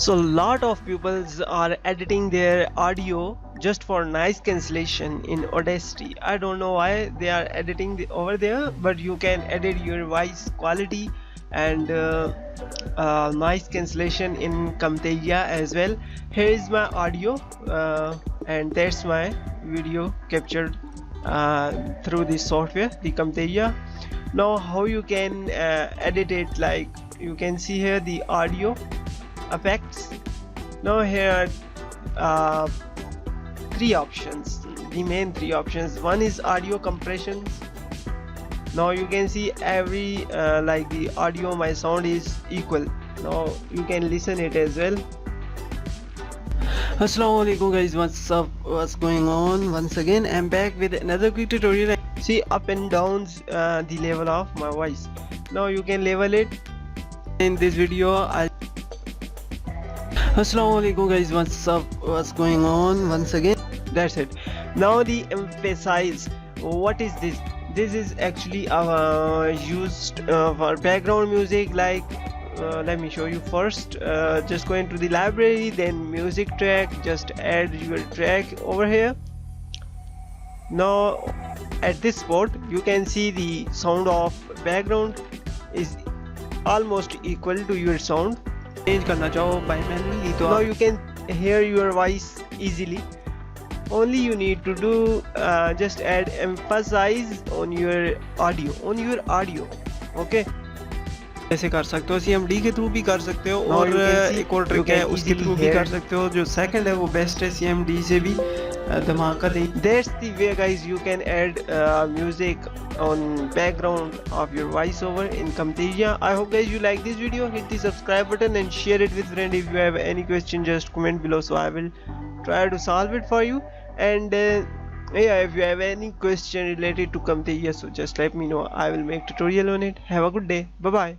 So a lot of people are editing their audio just for noise cancellation in Audacity. I don't know why they are editing over there, but you can edit your voice quality and noise cancellation in Camtasia as well. Here is my audio and that's my video captured through this software, the Camtasia. Now how you can edit it, like you can see here the audio effects. Now here are three options, the main three options. One is audio compression. Now you can see every like the audio, my sound is equal. Now you can listen it as well. Assalamualaikum guys, what's up, what's going on? Once again I'm back with another quick tutorial. See up and downs the level of my voice. Now you can level it. In this video Assalamualaikum guys, what's up, what's going on? Once again, that's it. Now the emphasize, what is this? This is actually used for background music. Like let me show you first. Just go into the library, then music track, just add your track over here. Now at this spot you can see the sound of background is almost equal to your sound. Change करना चाहो by manually तो now you can hear your voice easily. Only you need to do just add emphasize on your audio, okay? ऐसे कर सकते हो, CMD के through भी कर सकते हो और एक और ट्रिक है उसके थ्रू भी कर सकते हो. जो सेकंड है वो बेस्ट है, CMD से भी धमाका दे. That's the way guys you can add music on background of your voiceover in Camtasia. I hope guys you like this video. Hit the subscribe button and share it with friend. If you have any question just comment below, so I will try to solve it for you. And yeah, if you have any question related to Camtasia, so just let me know. I will make tutorial on it. Have a good day. Bye bye.